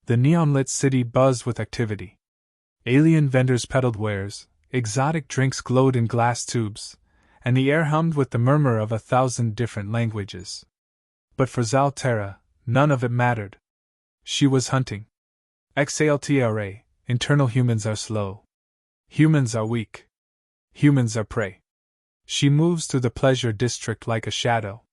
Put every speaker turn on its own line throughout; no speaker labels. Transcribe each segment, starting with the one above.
The neon-lit city buzzed with activity. Alien vendors peddled wares, exotic drinks glowed in glass tubes, and the air hummed with the murmur of 1,000 different languages. But for Zaltera, none of it mattered. She was hunting. Xaltra, internal humans are slow. Humans are weak. Humans are prey. She moves through the pleasure district like a shadow.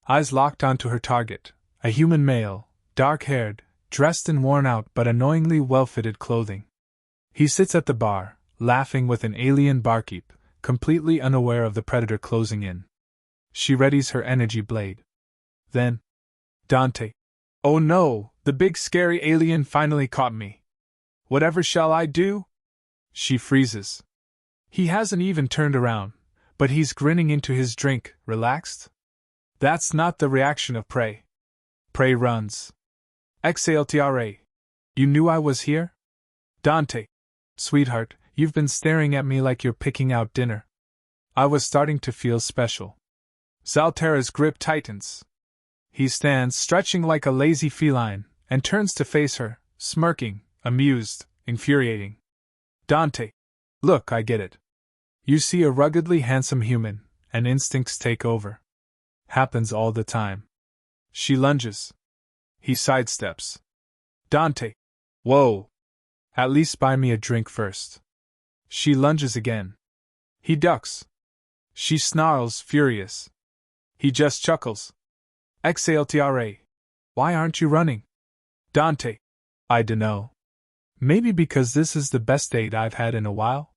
Eyes locked onto her target, a human male, dark-haired, dressed in worn-out but annoyingly well-fitted clothing. He sits at the bar, laughing with an alien barkeep, completely unaware of the predator closing in. She readies her energy blade. Then, Dante. Oh no, the big scary alien finally caught me. Whatever shall I do? She freezes. He hasn't even turned around, but he's grinning into his drink, relaxed. That's not the reaction of prey. Prey runs. Xaltra. You knew I was here? Dante. Sweetheart, you've been staring at me like you're picking out dinner. I was starting to feel special. Zaltera's grip tightens. He stands stretching like a lazy feline, and turns to face her, smirking, amused, infuriating. Dante. Look, I get it. You see a ruggedly handsome human, and instincts take over. Happens all the time. She lunges. He sidesteps. Dante. Whoa. At least buy me a drink first. She lunges again. He ducks. She snarls, furious. He just chuckles. Xaltra. Why aren't you running? Dante. I dunno. Maybe because this is the best date I've had in a while?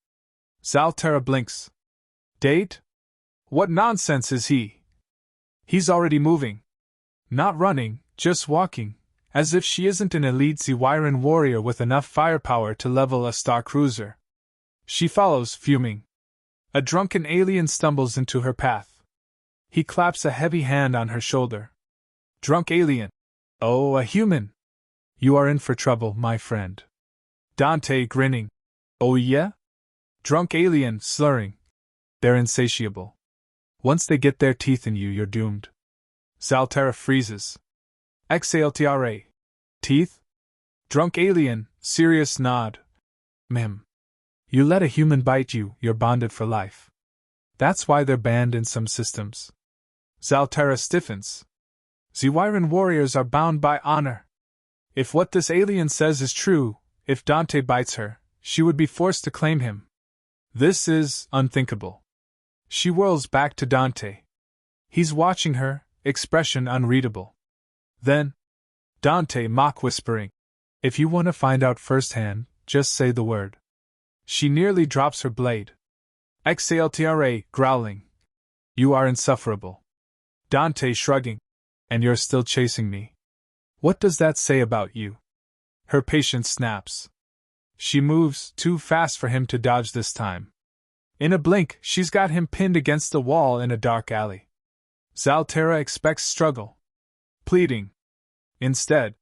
Zaltera blinks. Date? What nonsense is he? He's already moving. Not running, just walking, as if she isn't an elite Zywiran warrior with enough firepower to level a star cruiser. She follows, fuming. A drunken alien stumbles into her path. He claps a heavy hand on her shoulder. Drunk alien. Oh, a human. You are in for trouble, my friend. Dante grinning. Oh yeah? Drunk alien, slurring. They're insatiable. Once they get their teeth in you, you're doomed. Zaltera freezes. Xaltra. Teeth? Drunk alien, serious nod. Mem. You let a human bite you, you're bonded for life. That's why they're banned in some systems. Zaltera stiffens. Zywiran warriors are bound by honor. If what this alien says is true, if Dante bites her, she would be forced to claim him. This is unthinkable. She whirls back to Dante. He's watching her, expression unreadable. Then, Dante mock whispering, if you want to find out firsthand, just say the word. She nearly drops her blade. Xaltra growling. You are insufferable. Dante shrugging. And you're still chasing me. What does that say about you? Her patience snaps. She moves too fast for him to dodge this time. In a blink, she's got him pinned against the wall in a dark alley. Zaltera expects struggle. Pleading. Instead,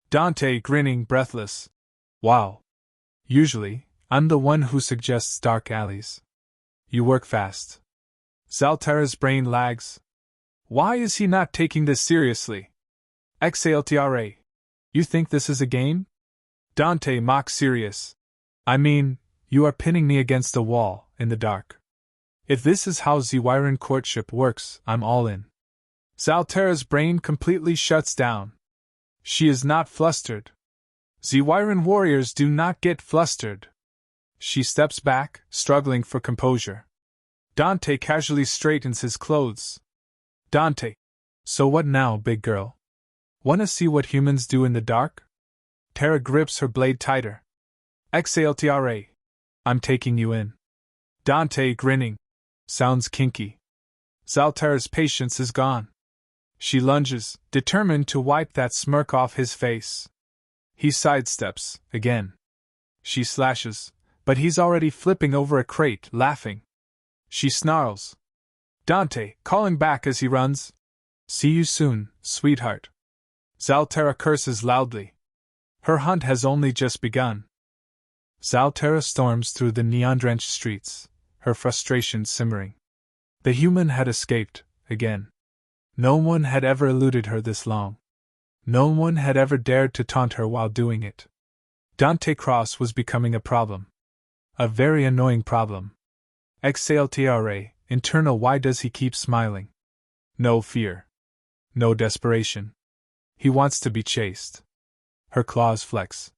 Dante grinning, breathless. Wow. Usually, I'm the one who suggests dark alleys. You work fast. Zaltera's brain lags. Why is he not taking this seriously? Xaltra. You think this is a game? Dante mock serious. I mean, you are pinning me against a wall, in the dark. If this is how Zywiran courtship works, I'm all in. Zaltera's brain completely shuts down. She is not flustered. Zywiran warriors do not get flustered. She steps back, struggling for composure. Dante casually straightens his clothes. Dante. So what now, big girl? Wanna see what humans do in the dark? Tara grips her blade tighter. Xaltra. I'm taking you in. Dante grinning. Sounds kinky. Zaltera's patience is gone. She lunges, determined to wipe that smirk off his face. He sidesteps, again. She slashes, but he's already flipping over a crate, laughing. She snarls. Dante, calling back as he runs. See you soon, sweetheart. Zaltera curses loudly. Her hunt has only just begun. Zaltera storms through the neon-drenched streets, her frustration simmering. The human had escaped, again. No one had ever eluded her this long. No one had ever dared to taunt her while doing it. Dante Cross was becoming a problem. A very annoying problem. XALTRA, internal. Why does he keep smiling? No fear. No desperation. He wants to be chased. Her claws flex.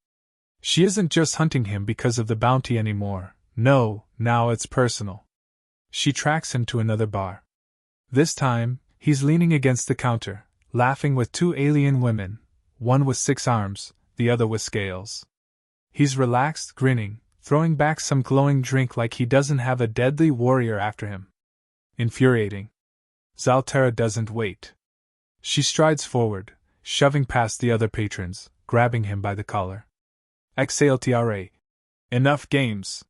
She isn't just hunting him because of the bounty anymore. No, now it's personal. She tracks him to another bar. This time, he's leaning against the counter, laughing with two alien women, one with 6 arms, the other with scales. He's relaxed, grinning, throwing back some glowing drink like he doesn't have a deadly warrior after him. Infuriating. Zaltera doesn't wait. She strides forward, shoving past the other patrons, grabbing him by the collar. XALTRA. Enough games.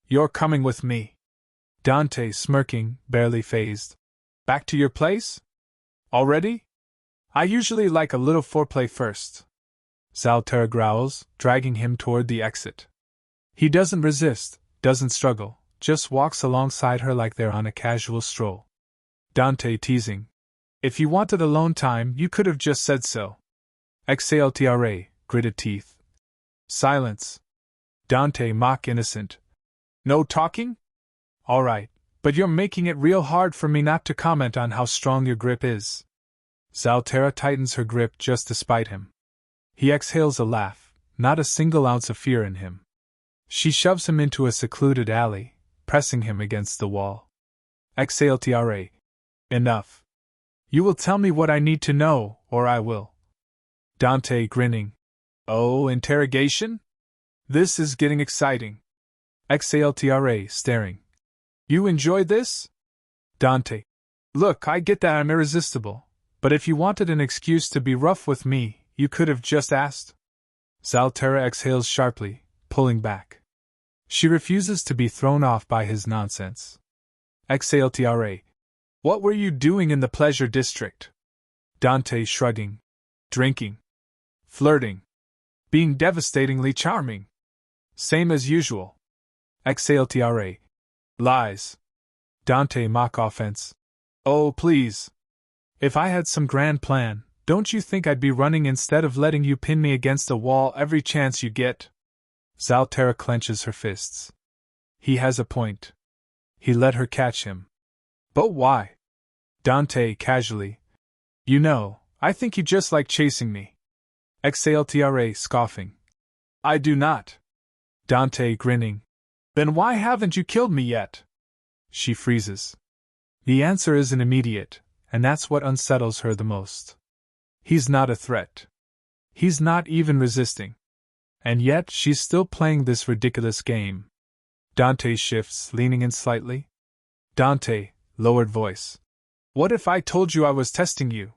You're coming with me. Dante, smirking, barely fazed. Back to your place? Already? I usually like a little foreplay first. Zaltera growls, dragging him toward the exit. He doesn't resist, doesn't struggle, just walks alongside her like they're on a casual stroll. Dante teasing. If you wanted alone time, you could have just said so. XALTRA, gritted teeth. Silence. Dante, mock innocent. No talking? All right, but you're making it real hard for me not to comment on how strong your grip is. Zaltera tightens her grip just to spite him. He exhales a laugh, not a single ounce of fear in him. She shoves him into a secluded alley, pressing him against the wall. XALTRA. Enough. You will tell me what I need to know, or I will. Dante, grinning. Oh, interrogation? This is getting exciting. XALTRA, staring. You enjoy this? Dante. Look, I get that I'm irresistible, but if you wanted an excuse to be rough with me, you could have just asked. Zaltera exhales sharply, pulling back. She refuses to be thrown off by his nonsense. XALTRA. What were you doing in the pleasure district? Dante, shrugging. Drinking. Flirting. Being devastatingly charming. Same as usual. XALTRA. Lies. Dante, mock offense. Oh, please. If I had some grand plan, don't you think I'd be running instead of letting you pin me against a wall every chance you get? Zaltera clenches her fists. He has a point. He let her catch him. But why? Dante, casually. You know, I think you just like chasing me. XALTRA, scoffing. I do not. Dante, grinning. Then why haven't you killed me yet? She freezes. The answer isn't immediate, and that's what unsettles her the most. He's not a threat. He's not even resisting. And yet she's still playing this ridiculous game. Dante shifts, leaning in slightly. Dante, lowered voice. What if I told you I was testing you?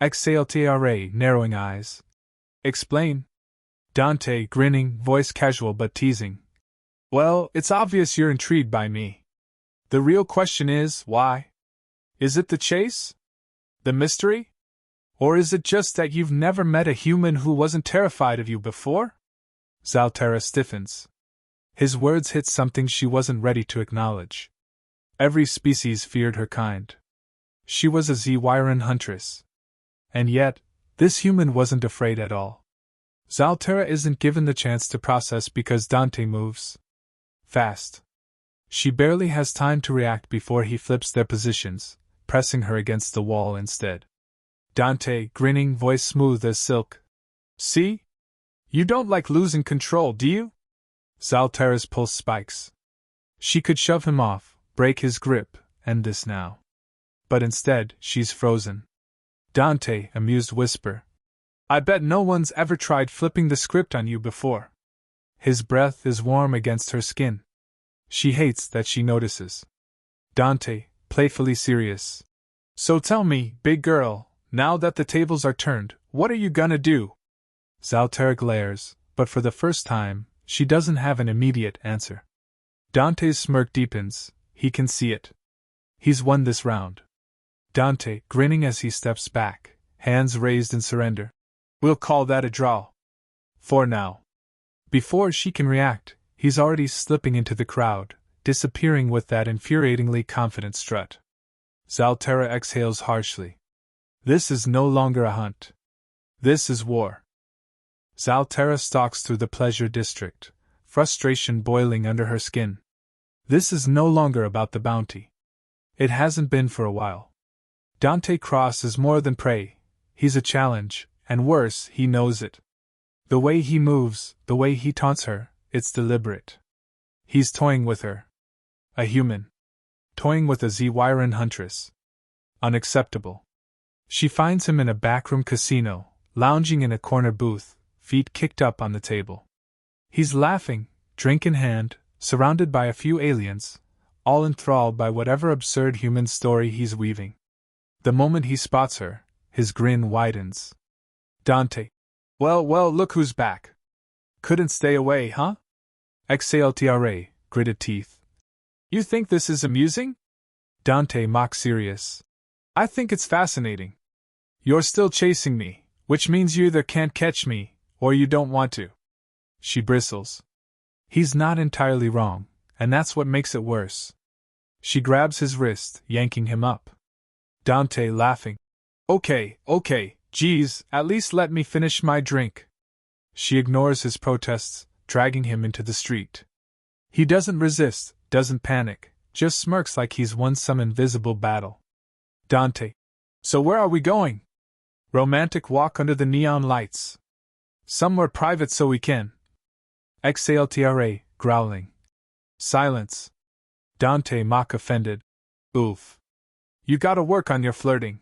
XALTRA, narrowing eyes. Explain. Dante, grinning, voice casual but teasing. Well, it's obvious you're intrigued by me. The real question is, why? Is it the chase? The mystery? Or is it just that you've never met a human who wasn't terrified of you before? Zaltera stiffens. His words hit something she wasn't ready to acknowledge. Every species feared her kind. She was a Zwyran huntress. And yet, this human wasn't afraid at all. Zaltera isn't given the chance to process because Dante moves fast. She barely has time to react before he flips their positions, pressing her against the wall instead. Dante, grinning, voice smooth as silk. See? You don't like losing control, do you? Zaltera's pulse spikes. She could shove him off, break his grip, end this now. But instead, she's frozen. Dante, amused whisper. I bet no one's ever tried flipping the script on you before. His breath is warm against her skin. She hates that she notices. Dante, playfully serious. So tell me, big girl, now that the tables are turned, what are you gonna do? Zaltera glares, but for the first time, she doesn't have an immediate answer. Dante's smirk deepens, he can see it. He's won this round. Dante, grinning as he steps back, hands raised in surrender. We'll call that a draw. For now. Before she can react, he's already slipping into the crowd, disappearing with that infuriatingly confident strut. Zaltera exhales harshly. This is no longer a hunt. This is war. Zaltera stalks through the pleasure district, frustration boiling under her skin. This is no longer about the bounty. It hasn't been for a while. Dante Cross is more than prey, he's a challenge, and worse, he knows it. The way he moves, the way he taunts her, it's deliberate. He's toying with her. A human. Toying with a Zwyran huntress. Unacceptable. She finds him in a backroom casino, lounging in a corner booth, feet kicked up on the table. He's laughing, drink in hand, surrounded by a few aliens, all enthralled by whatever absurd human story he's weaving. The moment he spots her, his grin widens. Dante. Well, look who's back. Couldn't stay away, huh? Exaltra, gritted teeth. You think this is amusing? Dante mock serious. I think it's fascinating. You're still chasing me, which means you either can't catch me, or you don't want to. She bristles. He's not entirely wrong, and that's what makes it worse. She grabs his wrist, yanking him up. Dante laughing. Okay, geez, at least let me finish my drink. She ignores his protests, dragging him into the street. He doesn't resist, doesn't panic, just smirks like he's won some invisible battle. Dante. So where are we going? Romantic walk under the neon lights. Somewhere private so we can. Exaltra, growling. Silence. Dante mock offended. Oof. You gotta work on your flirting.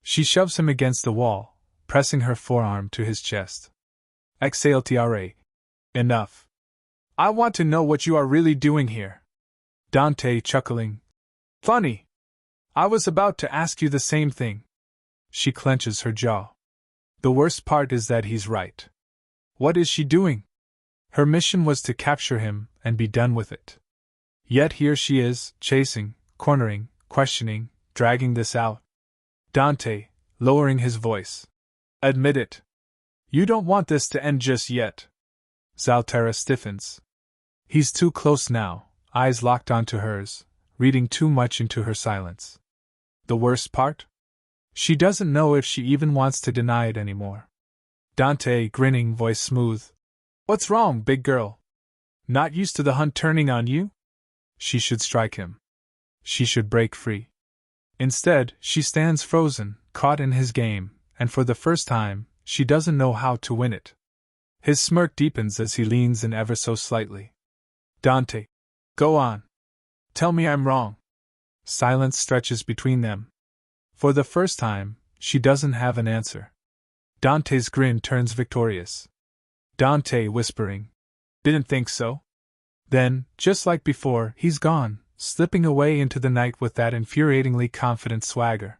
She shoves him against the wall, pressing her forearm to his chest. Exaltra. Enough. I want to know what you are really doing here. Dante chuckling. Funny. I was about to ask you the same thing. She clenches her jaw. The worst part is that he's right. What is she doing? Her mission was to capture him and be done with it. Yet here she is, chasing, cornering, questioning, dragging this out. Dante, lowering his voice. Admit it. You don't want this to end just yet. Zaltera stiffens. He's too close now, eyes locked onto hers, reading too much into her silence. The worst part? She doesn't know if she even wants to deny it anymore. Dante, grinning, voice smooth. What's wrong, big girl? Not used to the hunt turning on you? She should strike him. She should break free. Instead, she stands frozen, caught in his game, and for the first time, she doesn't know how to win it. His smirk deepens as he leans in ever so slightly. Dante. Go on. Tell me I'm wrong. Silence stretches between them. For the first time, she doesn't have an answer. Dante's grin turns victorious. Dante whispering. Didn't think so? Then, just like before, he's gone, slipping away into the night with that infuriatingly confident swagger.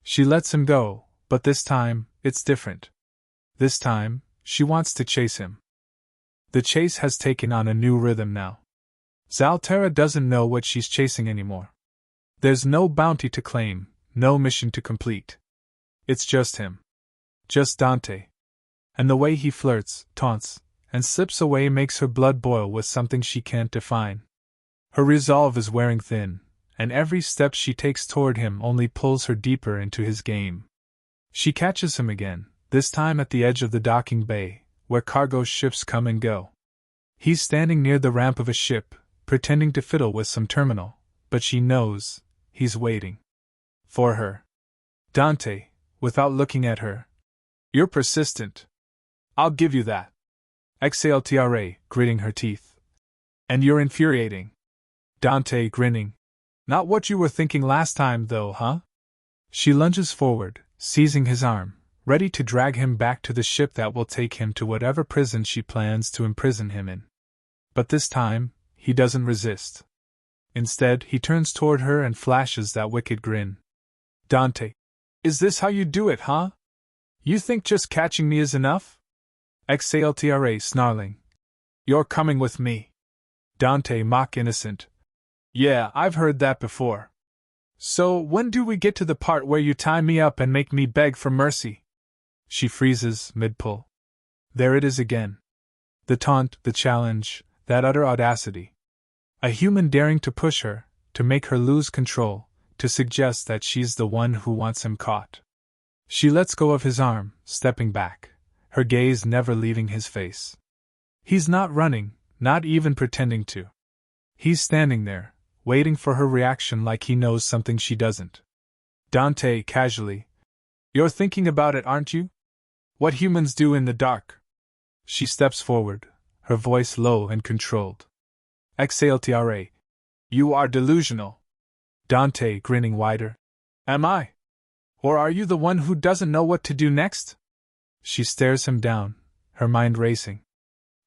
She lets him go, but this time, it's different. This time, she wants to chase him. The chase has taken on a new rhythm now. Zaltera doesn't know what she's chasing anymore. There's no bounty to claim, no mission to complete. It's just him. Just Dante. And the way he flirts, taunts, and slips away makes her blood boil with something she can't define. Her resolve is wearing thin, and every step she takes toward him only pulls her deeper into his game. She catches him again, this time at the edge of the docking bay, where cargo ships come and go. He's standing near the ramp of a ship, pretending to fiddle with some terminal, but she knows, he's waiting. For her. Dante, without looking at her. You're persistent. I'll give you that. Exaltra, gritting her teeth. And you're infuriating. Dante, grinning. Not what you were thinking last time, though, huh? She lunges forward, seizing his arm, ready to drag him back to the ship that will take him to whatever prison she plans to imprison him in. But this time, he doesn't resist. Instead, he turns toward her and flashes that wicked grin. Dante. Is this how you do it, huh? You think just catching me is enough? Exaltra, snarling. You're coming with me. Dante, mock innocent. Yeah, I've heard that before. So, when do we get to the part where you tie me up and make me beg for mercy? She freezes, mid-pull. There it is again. The taunt, the challenge, that utter audacity. A human daring to push her, to make her lose control, to suggest that she's the one who wants him caught. She lets go of his arm, stepping back, her gaze never leaving his face. He's not running, not even pretending to. He's standing there, waiting for her reaction like he knows something she doesn't. Dante, casually. You're thinking about it, aren't you? What humans do in the dark. She steps forward, her voice low and controlled. Exhale, Tra. You are delusional. Dante, grinning wider. Am I? Or are you the one who doesn't know what to do next? She stares him down, her mind racing.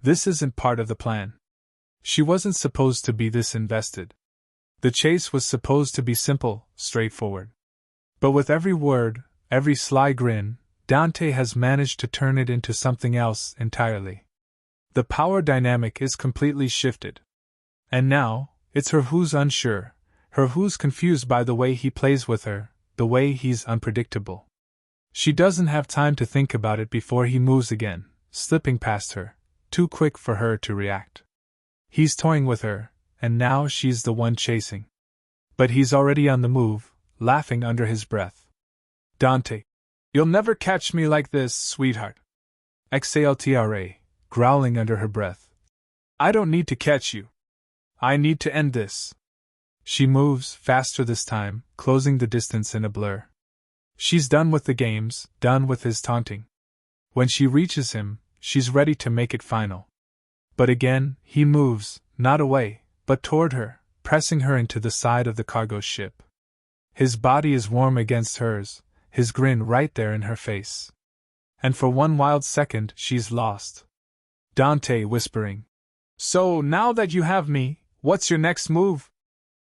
This isn't part of the plan. She wasn't supposed to be this invested. The chase was supposed to be simple, straightforward. But with every word, every sly grin, Dante has managed to turn it into something else entirely. The power dynamic is completely shifted. And now, it's her who's unsure, her who's confused by the way he plays with her, the way he's unpredictable. She doesn't have time to think about it before he moves again, slipping past her, too quick for her to react. He's toying with her, and now she's the one chasing. But he's already on the move, laughing under his breath. Dante. You'll never catch me like this, sweetheart. Exhale, Tra, growling under her breath. I don't need to catch you. I need to end this. She moves, faster this time, closing the distance in a blur. She's done with the games, done with his taunting. When she reaches him, she's ready to make it final. But again, he moves, not away, but toward her, pressing her into the side of the cargo ship. His body is warm against hers, his grin right there in her face. And for one wild second, she's lost. Dante whispering. So, now that you have me, what's your next move?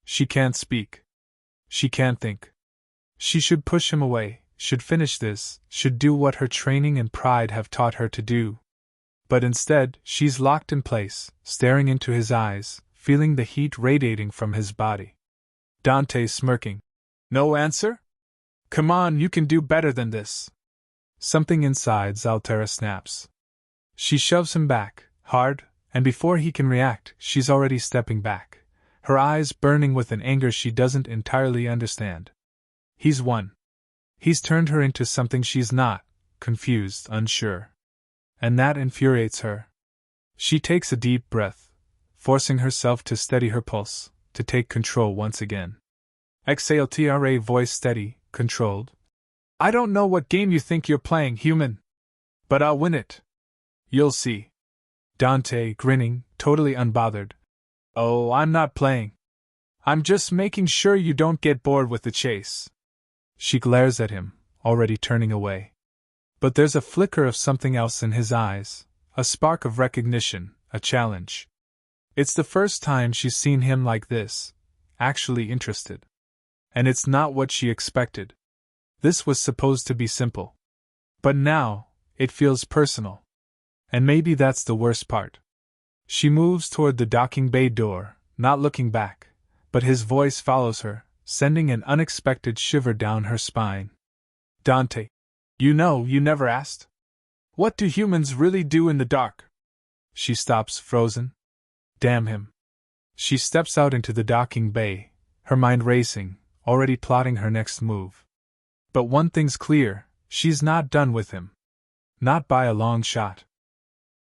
She can't speak. She can't think. She should push him away, should finish this, should do what her training and pride have taught her to do. But instead, she's locked in place, staring into his eyes, feeling the heat radiating from his body. Dante smirking. No answer? Come on, you can do better than this. Something inside Zaltera snaps. She shoves him back, hard, and before he can react, she's already stepping back, her eyes burning with an anger she doesn't entirely understand. He's won. He's turned her into something she's not, confused, unsure. And that infuriates her. She takes a deep breath, forcing herself to steady her pulse, to take control once again. Exhale, Tra, voice steady, controlled. I don't know what game you think you're playing, human. But I'll win it. You'll see. Dante, grinning, totally unbothered. Oh, I'm not playing. I'm just making sure you don't get bored with the chase. She glares at him, already turning away. But there's a flicker of something else in his eyes, a spark of recognition, a challenge. It's the first time she's seen him like this, actually interested. And it's not what she expected. This was supposed to be simple. But now, it feels personal. And maybe that's the worst part. She moves toward the docking bay door, not looking back, but his voice follows her, sending an unexpected shiver down her spine. Dante. You know, you never asked. What do humans really do in the dark? She stops, frozen. Damn him. She steps out into the docking bay, her mind racing, already plotting her next move. But one thing's clear, she's not done with him. Not by a long shot.